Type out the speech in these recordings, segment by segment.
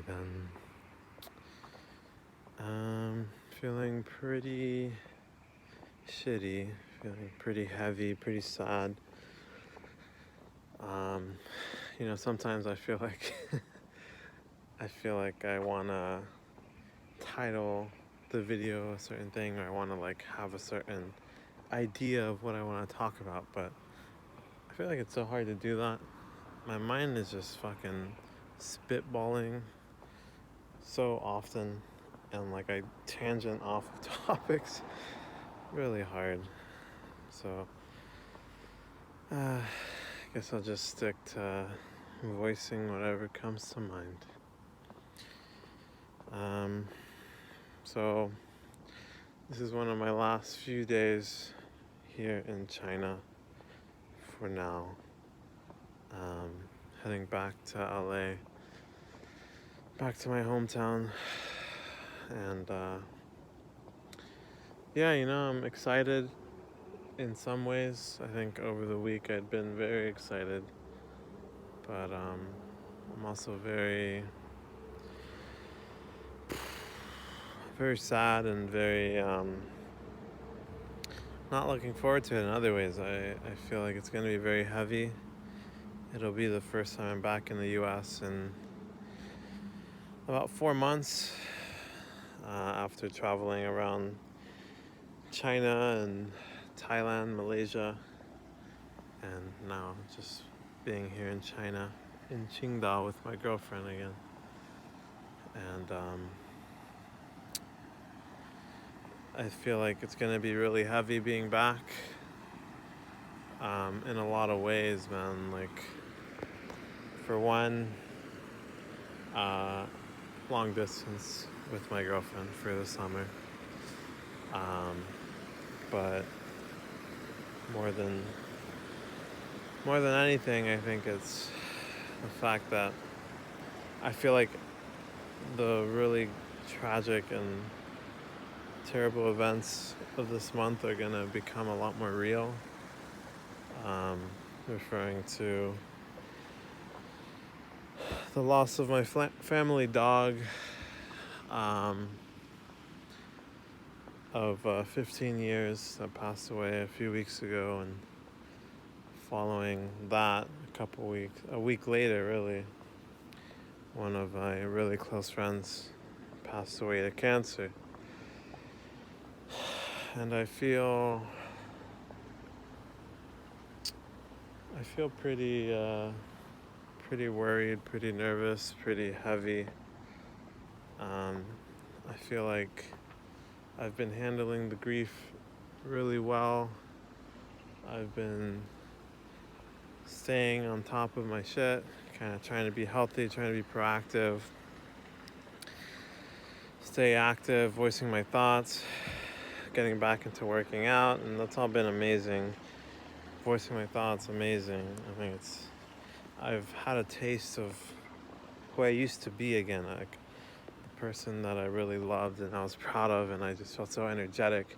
then. Feeling pretty shitty, feeling pretty heavy, pretty sad. Um, Sometimes I feel like I wanna title the video a certain thing, or I wanna like have a certain idea of what I wanna talk about, but I feel like it's so hard to do that. My mind is just fucking spitballing so often, and like I tangent off of topics really hard. So I guess I'll just stick to voicing whatever comes to mind. So this is one of my last few days here in China for now. Heading back to LA, back to my hometown, and yeah, I'm excited in some ways. I think over the week I'd been very excited, but I'm also very sad and very not looking forward to it in other ways. I feel like it's going to be very heavy. It'll be the first time I'm back in the US in about 4 months, after traveling around China and Thailand, Malaysia, and now just being here in China, in Qingdao with my girlfriend again. And I feel like it's going to be really heavy being back, in a lot of ways, man. Like, for one, long distance with my girlfriend for the summer. But more than anything, I think it's the fact that I feel like the really tragic and terrible events of this month are gonna become a lot more real. Referring to the loss of my family dog, of 15 years, that passed away a few weeks ago, and following that, a week later really, one of my really close friends passed away to cancer. And I feel pretty worried, pretty nervous, pretty heavy. I feel like I've been handling the grief really well. I've been staying on top of my shit, kind of trying to be healthy, trying to be proactive, stay active, voicing my thoughts, getting back into working out, and that's all been amazing. Voicing my thoughts, amazing. I think I've had a taste of who I used to be again, like the person that I really loved and I was proud of, and I just felt so energetic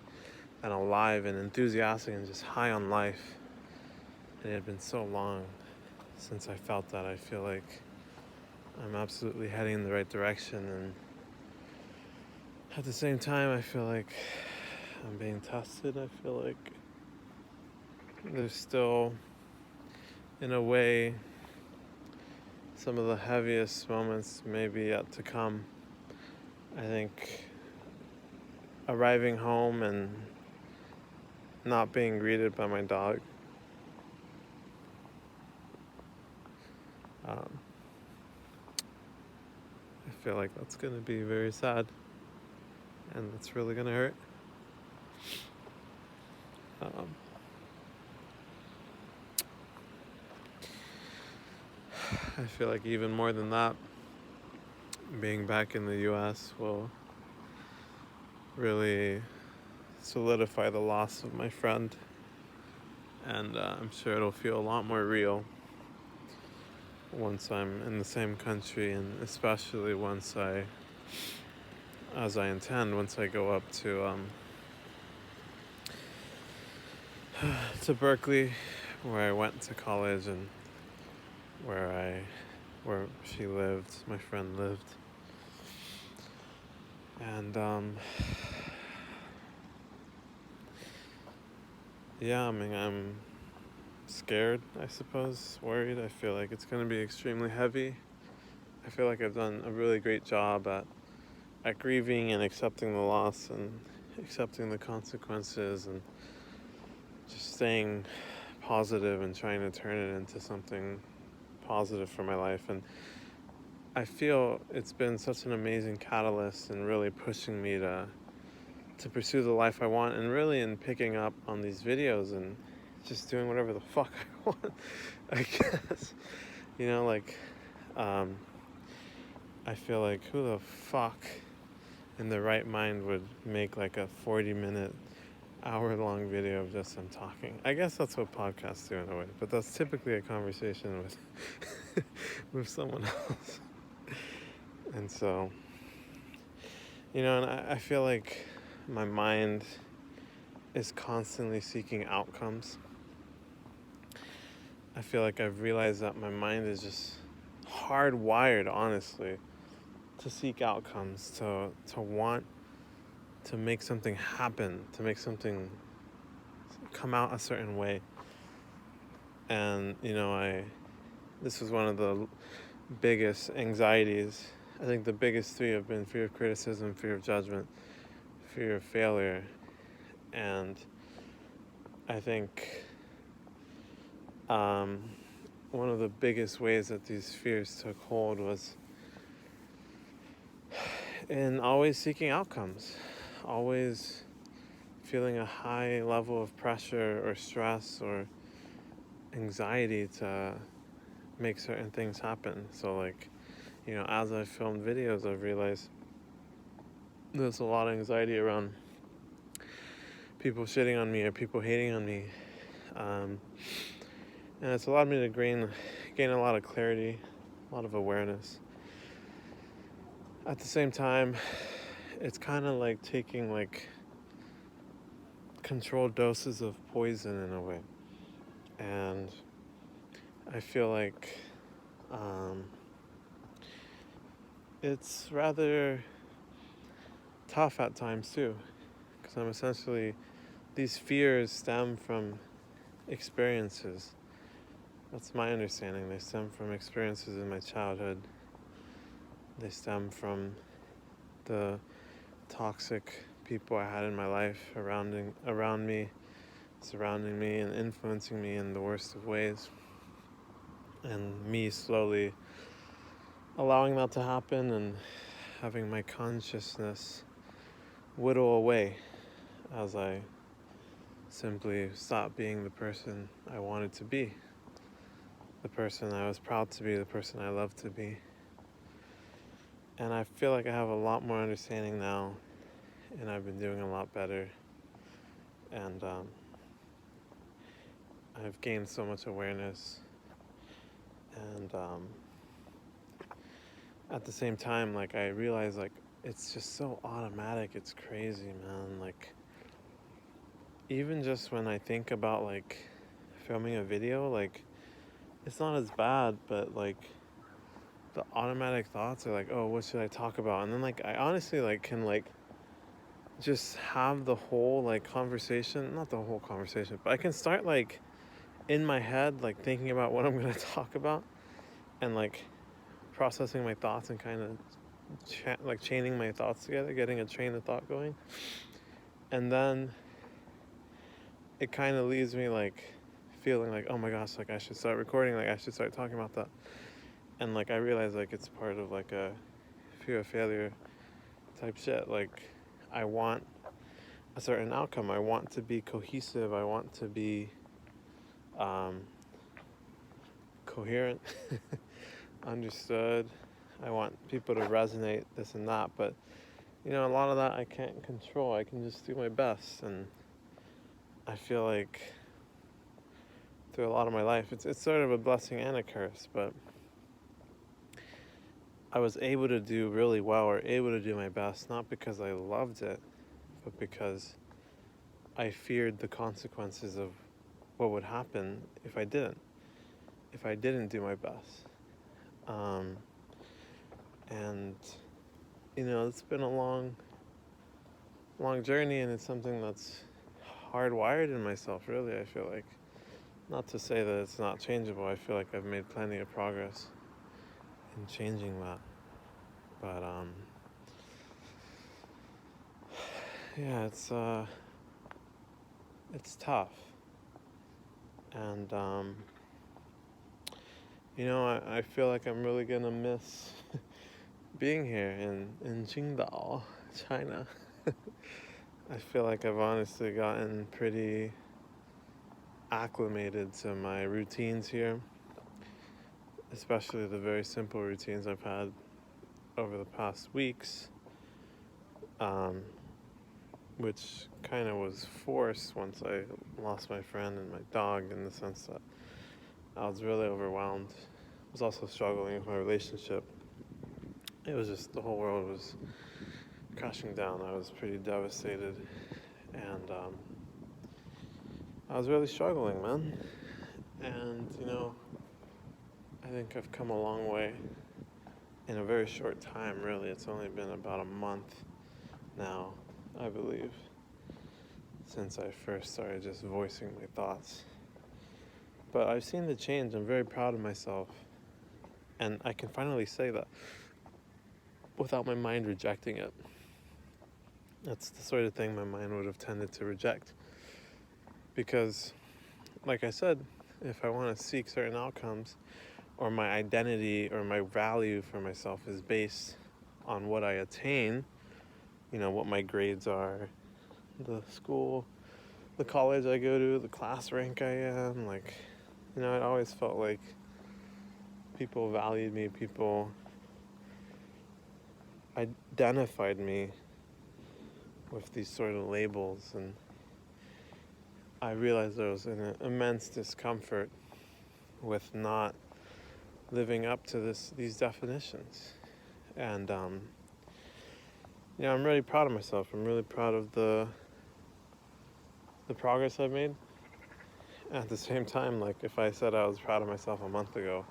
and alive and enthusiastic and just high on life. And it had been so long since I felt that. I feel like I'm absolutely heading in the right direction, and at the same time I feel like I'm being tested. I feel like there's still, in a way, some of the heaviest moments may be yet to come. I think arriving home and not being greeted by my dog, I feel like that's going to be very sad, and it's really going to hurt. I feel like even more than that, being back in the US will really solidify the loss of my friend, and I'm sure it'll feel a lot more real once I'm in the same country, and especially once I go up to Berkeley, where I went to college and where she lived, my friend lived. And yeah, I mean, I'm scared, I suppose, worried. I feel like it's going to be extremely heavy. I feel like I've done a really great job at grieving and accepting the loss and accepting the consequences and just staying positive and trying to turn it into something positive for my life. And I feel it's been such an amazing catalyst and really pushing me to pursue the life I want, and really in picking up on these videos and just doing whatever the fuck I want, I guess. Like, I feel like who the fuck in the right mind would make like a 40-minute, hour-long video of just them talking? I guess that's what podcasts do in a way, but that's typically a conversation with with someone else. And so, and I feel like my mind is constantly seeking outcomes. I feel like I've realized that my mind is just hardwired, honestly, to seek outcomes, to want to make something happen, to make something come out a certain way. And this was one of the biggest anxieties. I think the biggest three have been fear of criticism, fear of judgment, fear of failure. And I think one of the biggest ways that these fears took hold was in always seeking outcomes, always feeling a high level of pressure or stress or anxiety to make certain things happen. So like, as I filmed videos, I've realized there's a lot of anxiety around people shitting on me or people hating on me. And it's allowed me to gain a lot of clarity, a lot of awareness. At the same time, it's kind of like taking like controlled doses of poison in a way. And I feel like it's rather tough at times too, because I'm essentially, these fears stem from experiences. That's my understanding. They stem from experiences in my childhood. They stem from the toxic people I had in my life around me, surrounding me and influencing me in the worst of ways. And me slowly allowing that to happen and having my consciousness whittle away as I simply stopped being the person I wanted to be, the person I was proud to be, the person I loved to be. And I feel like I have a lot more understanding now, and I've been doing a lot better. And I've gained so much awareness. And at the same time, like, I realize, like, it's just so automatic. It's crazy, man. Like, even just when I think about, like, filming a video, like, it's not as bad, but, like, the automatic thoughts are like, oh, what should I talk about? And then, like, I honestly, like, can, like, just have the whole, like, conversation, not the whole conversation, but I can start, like, in my head, like, thinking about what I'm going to talk about and, like, processing my thoughts and kind of, chaining my thoughts together, getting a train of thought going. And then it kind of leaves me, like, feeling like, oh my gosh, like, I should start recording, like, I should start talking about that. And, like, I realize, like, it's part of, like, a fear of failure type shit. Like, I want a certain outcome. I want to be cohesive. I want to be coherent, understood. I want people to resonate, this and that. But, a lot of that I can't control. I can just do my best. And I feel like through a lot of my life, it's sort of a blessing and a curse, but I was able to do really well, or able to do my best, not because I loved it, but because I feared the consequences of what would happen if I didn't do my best. And, it's been a long long journey, and it's something that's hardwired in myself, really, I feel like. Not to say that it's not changeable. I feel like I've made plenty of progress in changing that. But yeah, it's tough. And I feel like I'm really gonna miss being here in Qingdao, China. I feel like I've honestly gotten pretty acclimated to my routines here, especially the very simple routines I've had over the past weeks, which kind of was forced once I lost my friend and my dog, in the sense that I was really overwhelmed. I was also struggling with my relationship. It was just, the whole world was crashing down. I was pretty devastated, and I was really struggling, man. And I think I've come a long way in a very short time, really. It's only been about a month now, I believe, since I first started just voicing my thoughts. But I've seen the change. I'm very proud of myself. And I can finally say that without my mind rejecting it. That's the sort of thing my mind would have tended to reject. Because, like I said, if I want to seek certain outcomes, or my identity or my value for myself is based on what I attain, what my grades are, the school, the college I go to, the class rank I am, it always felt like people valued me, people identified me with these sort of labels, and I realized there was an immense discomfort with not living up to these definitions. And I'm really proud of myself. I'm really proud of the progress I've made. At the same time, like, if I said I was proud of myself a month ago,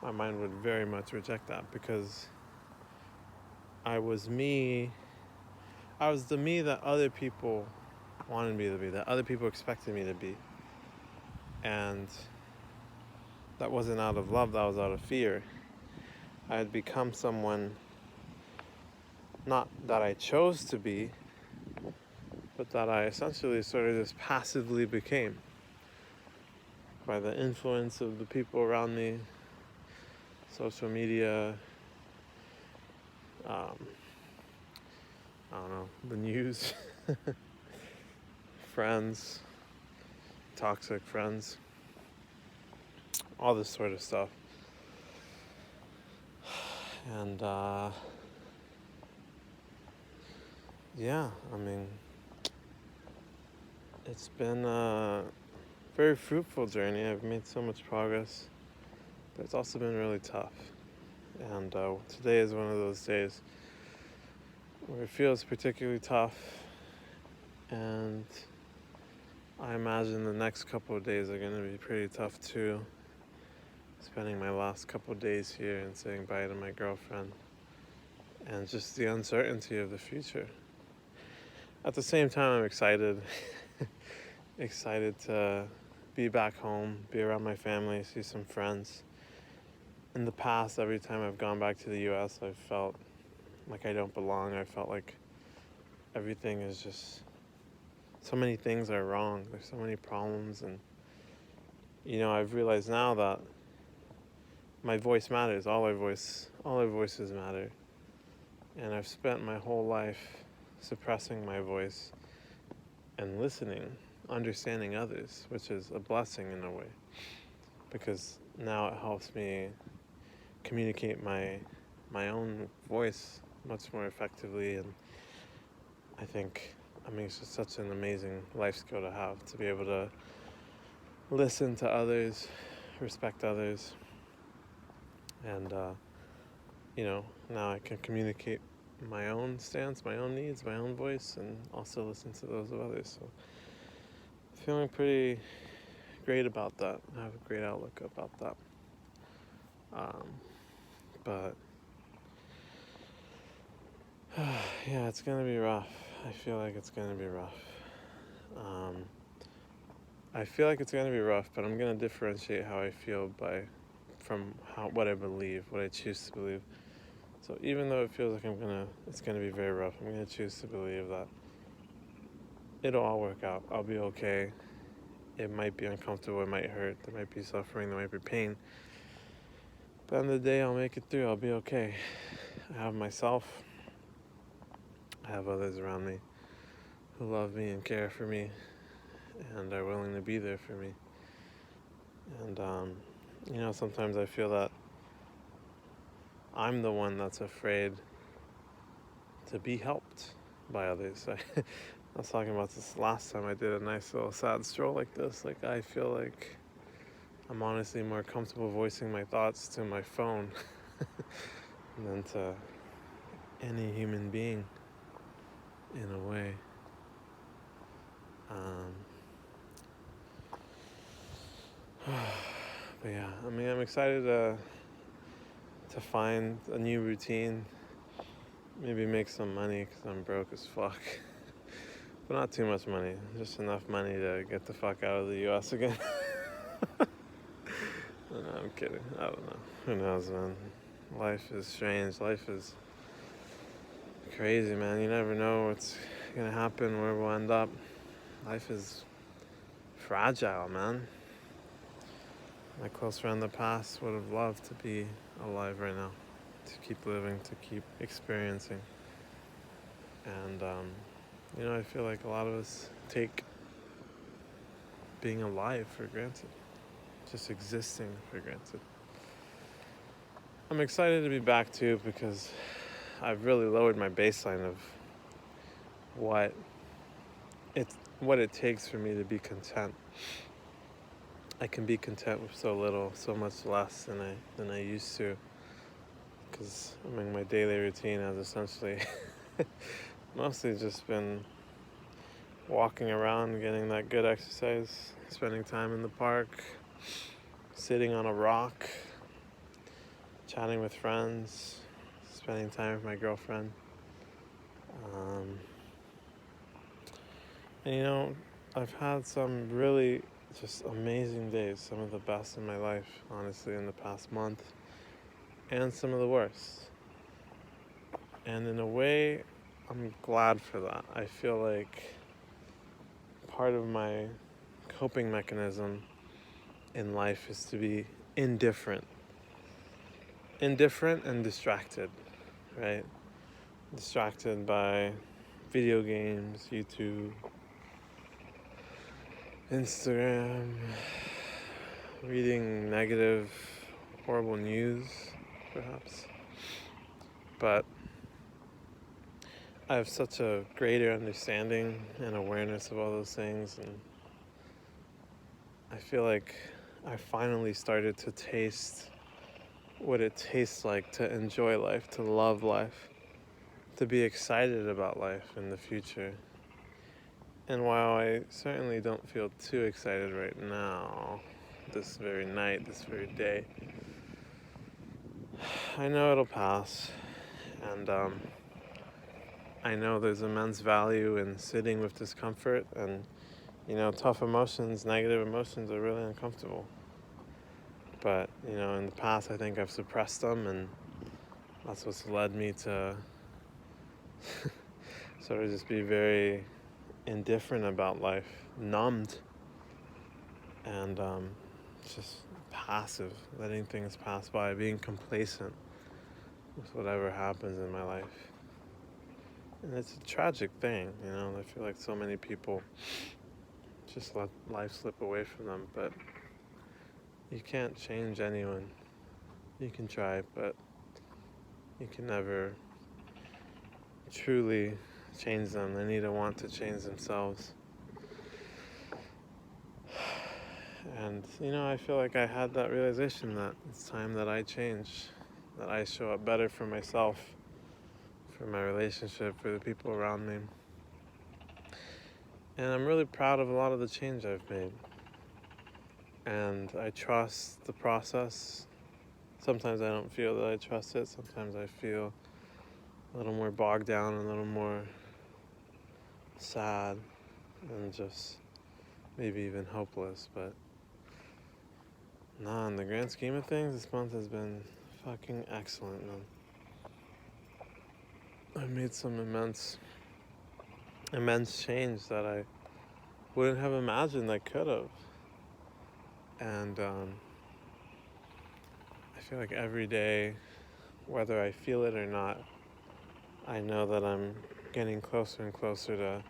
my mind would very much reject that, because I was the me that other people wanted me to be, that other people expected me to be. And that wasn't out of love, that was out of fear. I had become someone, not that I chose to be, but that I essentially sort of just passively became by the influence of the people around me, social media, I don't know, the news, friends, toxic friends, all this sort of stuff. And yeah, I mean, it's been a very fruitful journey. I've made so much progress, but it's also been really tough. And today is one of those days where it feels particularly tough, and I imagine the next couple of days are going to be pretty tough too. Spending my last couple of days here and saying bye to my girlfriend, and just the uncertainty of the future. At the same time, I'm excited. Excited to be back home, be around my family, see some friends. In the past, every time I've gone back to the US, I've felt like I don't belong. I felt like everything is just, so many things are wrong. There's so many problems, and I've realized now that my voice matters. All our voices matter. And I've spent my whole life suppressing my voice and listening, understanding others, which is a blessing in a way, because now it helps me communicate my own voice much more effectively. And I think, it's just such an amazing life skill to have, to be able to listen to others, respect others, and now I can communicate my own stance, my own needs, my own voice, and also listen to those of others. So feeling pretty great about that. I have a great outlook about that. But yeah, it's gonna be rough. I feel like it's gonna be rough. I feel like it's gonna be rough, but I'm gonna differentiate how I feel from what I believe, what I choose to believe. So even though it feels like it's gonna be very rough, I'm gonna choose to believe that it'll all work out. I'll be okay. It might be uncomfortable, it might hurt, there might be suffering, there might be pain. But at the end of the day, I'll make it through. I'll be okay. I have myself. I have others around me who love me and care for me and are willing to be there for me. And, sometimes I feel that I'm the one that's afraid to be helped by others. I was talking about this last time I did a nice little sad stroll like this. Like, I feel like I'm honestly more comfortable voicing my thoughts to my phone than to any human being, in a way. But yeah, I'm excited to find a new routine. Maybe make some money because I'm broke as fuck. But not too much money, just enough money to get the fuck out of the US again. No, I'm kidding. I don't know. Who knows, man? Life is strange. Life is crazy, man. You never know what's gonna happen, where we'll end up. Life is fragile, man. My close friend in the past would have loved to be alive right now, to keep living, to keep experiencing. And, I feel like a lot of us take being alive for granted, just existing for granted. I'm excited to be back too because I've really lowered my baseline of what it takes for me to be content. I can be content with so little, so much less than I used to. Because my daily routine has essentially mostly just been walking around, getting that good exercise, spending time in the park, sitting on a rock, chatting with friends, spending time with my girlfriend. And I've had some really just amazing days, some of the best in my life, honestly, in the past month, and some of the worst. And in a way, I'm glad for that. I feel like part of my coping mechanism in life is to be indifferent and distracted, right? Distracted by video games, YouTube, Instagram, reading negative, horrible news, perhaps. But I have such a greater understanding and awareness of all those things, and I feel like I finally started to taste what it tastes like to enjoy life, to love life, to be excited about life in the future. And while I certainly don't feel too excited right now, this very night, this very day, I know it'll pass. And I know there's immense value in sitting with discomfort. And, tough emotions, negative emotions are really uncomfortable. But, in the past, I think I've suppressed them, and that's what's led me to sort of just be very indifferent about life, numbed, and just passive, letting things pass by, being complacent with whatever happens in my life. And it's a tragic thing, I feel like so many people just let life slip away from them, but you can't change anyone. You can try, but you can never truly change them. They need to want to change themselves. And, I feel like I had that realization that it's time that I change, that I show up better for myself, for my relationship, for the people around me. And I'm really proud of a lot of the change I've made. And I trust the process. Sometimes I don't feel that I trust it. Sometimes I feel a little more bogged down, a little more sad and just maybe even hopeless. But nah, in the grand scheme of things, this month has been fucking excellent, man. I've made some immense change that I wouldn't have imagined I could have. And I feel like every day, whether I feel it or not, I know that I'm getting closer and closer to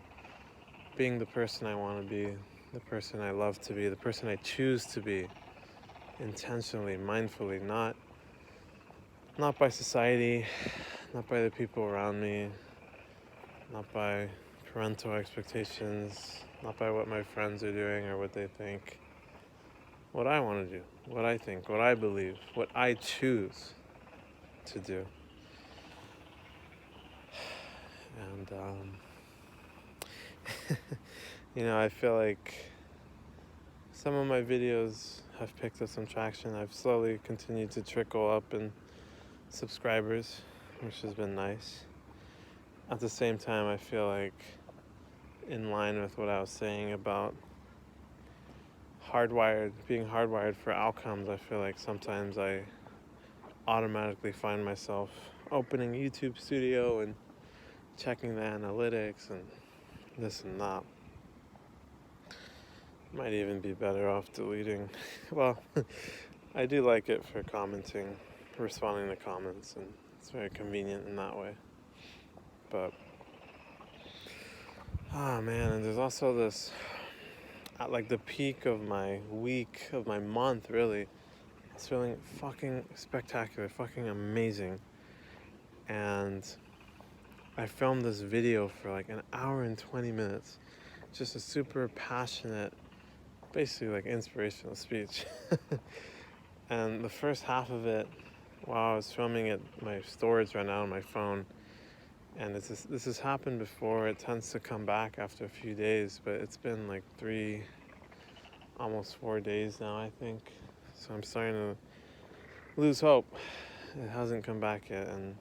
being the person I want to be, the person I love to be, the person I choose to be, intentionally, mindfully, not by society, not by the people around me, not by parental expectations, not by what my friends are doing or what they think. What I want to do, what I think, what I believe, what I choose to do. And, I feel like some of my videos have picked up some traction. I've slowly continued to trickle up in subscribers, which has been nice. At the same time, I feel like, in line with what I was saying about being hardwired for outcomes, I feel like sometimes I automatically find myself opening YouTube Studio and checking the analytics and this and that. Might even be better off deleting. Well, I do like it for commenting, responding to comments, and it's very convenient in that way. But, man, and there's also this, at like the peak of my week, of my month, really, it's feeling fucking spectacular, fucking amazing. And I filmed this video for like an hour and 20 minutes. Just a super passionate, basically like inspirational speech. And the first half of it, while I was filming it, my storage ran out on my phone. And this has happened before. It tends to come back after a few days, but it's been like almost 4 days now, I think. So I'm starting to lose hope. It hasn't come back yet, and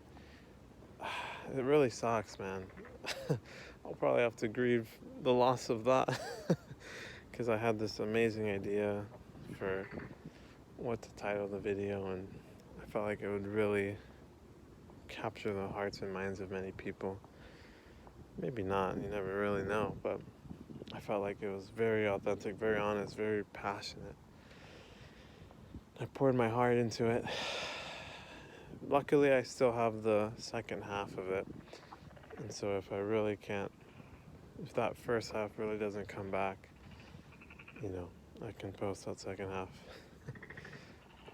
it really sucks, man. I'll probably have to grieve the loss of that because I had this amazing idea for what to title the video, and I felt like it would really capture the hearts and minds of many people. Maybe not, you never really know, but I felt like it was very authentic, very honest, very passionate. I poured my heart into it. Luckily, I still have the second half of it, and so if that first half really doesn't come back, I can post that second half.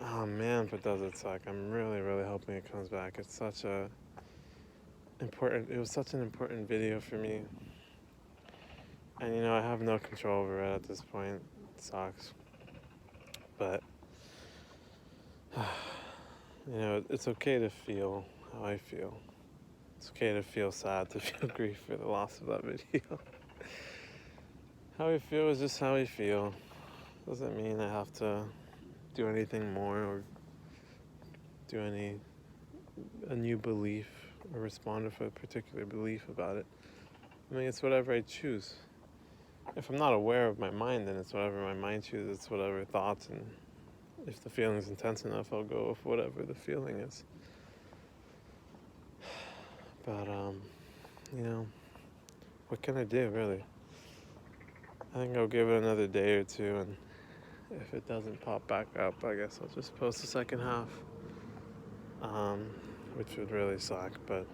Oh man, but does it suck. I'm really, really hoping it comes back. It was such an important video for me. And I have no control over it at this point. It sucks. But, it's okay to feel how I feel. It's okay to feel sad, to feel grief for the loss of that video. How we feel is just how we feel. Doesn't mean I have to do anything more or do a new belief or respond with a particular belief about it. I mean, it's whatever I choose. If I'm not aware of my mind, then it's whatever my mind chooses. It's whatever thoughts, and if the feeling's intense enough, I'll go with whatever the feeling is. But, what can I do, really? I think I'll give it another day or two, and if it doesn't pop back up, I guess I'll just post the second half, which would really suck, but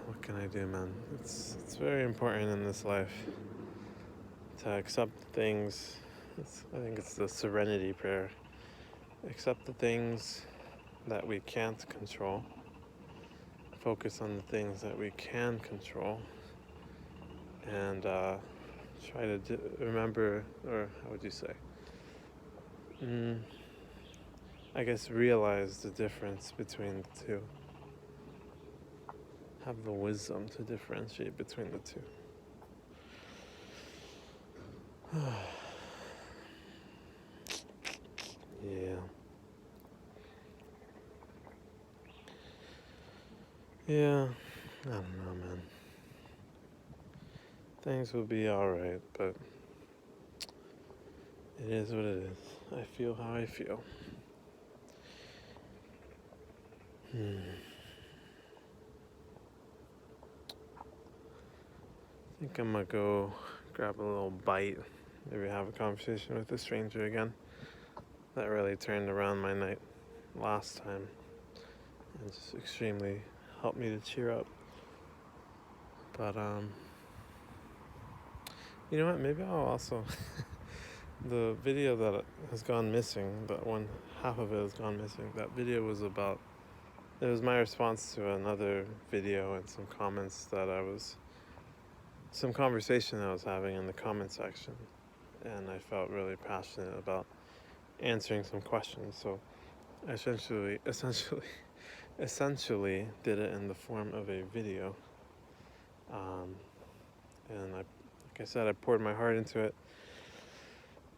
what can I do, man? It's very important in this life to accept things. I think it's the serenity prayer. Accept the things that we can't control. Focus on the things that we can control. And try to remember, or how would you say? I guess realize the difference between the two. Have the wisdom to differentiate between the two. Yeah, I don't know, man. things will be alright, but it is what it is. I feel how I feel. I think I'm gonna go grab a little bite, maybe have a conversation with a stranger again. That really turned around my night last time and just extremely helped me to cheer up. But you know what? Maybe I'll also the video that has gone missing, that one half of it has gone missing. That video was about. It was my response to another video and some comments that some conversation I was having in the comment section, and I felt really passionate about answering some questions. So I essentially did it in the form of a video. And like I said, I poured my heart into it.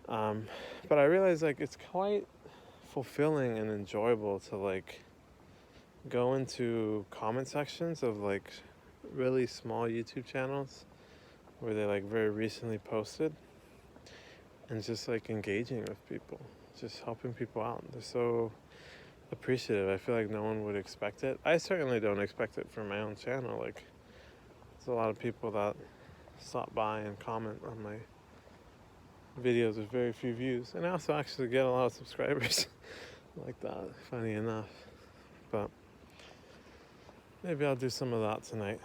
But I realized like it's quite fulfilling and enjoyable to like go into comment sections of like really small YouTube channels where they like very recently posted, and just like engaging with people, just helping people out. They're so appreciative. I feel like no one would expect it. I certainly don't expect it from my own channel. Like there's a lot of people that stop by and comment on my videos with very few views, and I also actually get a lot of subscribers like that, funny enough. But maybe I'll do some of that tonight.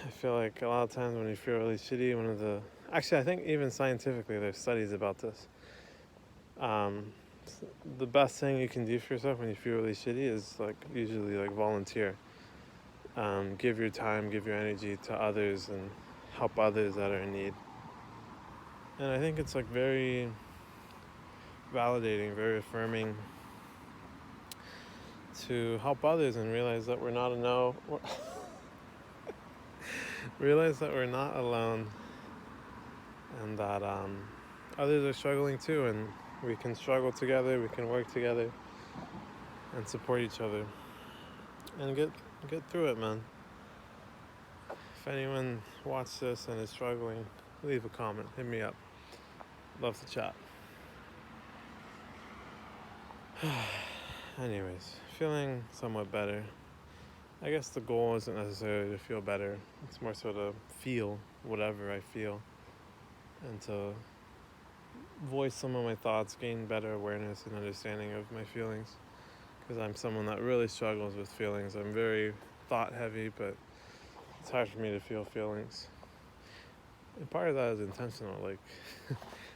I feel like a lot of times when you feel really shitty, actually I think even scientifically there's studies about this. The best thing you can do for yourself when you feel really shitty is like usually like volunteer. Give your time, give your energy to others, and help others that are in need. And I think it's like very validating, very affirming to help others and realize that we're not realize that we're not alone, and that others are struggling too, and we can struggle together, we can work together and support each other and get through it, man. If anyone watched this and is struggling, leave a comment, hit me up. Love to chat. Anyways, feeling somewhat better. I guess the goal isn't necessarily to feel better. It's more so to feel whatever I feel and to voice some of my thoughts, gain better awareness and understanding of my feelings. Because I'm someone that really struggles with feelings. I'm very thought heavy, but it's hard for me to feel feelings. And part of that is intentional. Like,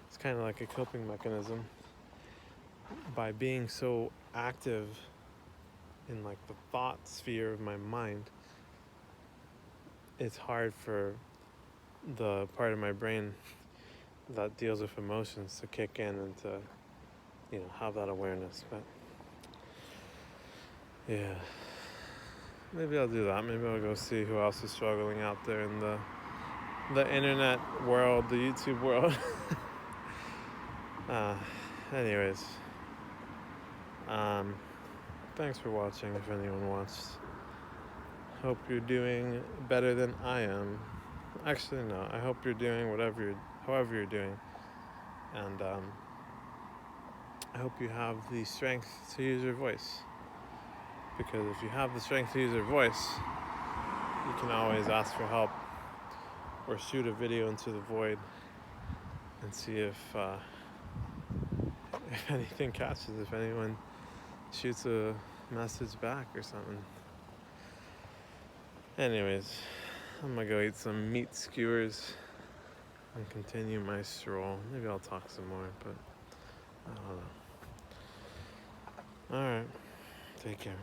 it's kind of like a coping mechanism. By being so active in like the thought sphere of my mind, it's hard for the part of my brain that deals with emotions to kick in and to, have that awareness. But yeah, maybe I'll do that. Maybe I'll go see who else is struggling out there in the internet world, the YouTube world. Anyways, thanks for watching if anyone watched. Hope you're doing better than I am. Actually, no. I hope you're doing however you're doing. And I hope you have the strength to use your voice. Because if you have the strength to use your voice, you can always ask for help or shoot a video into the void and see if anything catches, if anyone shoots a message back or something. Anyways, I'm gonna go eat some meat skewers and continue my stroll. Maybe I'll talk some more, but I don't know. Alright, take care.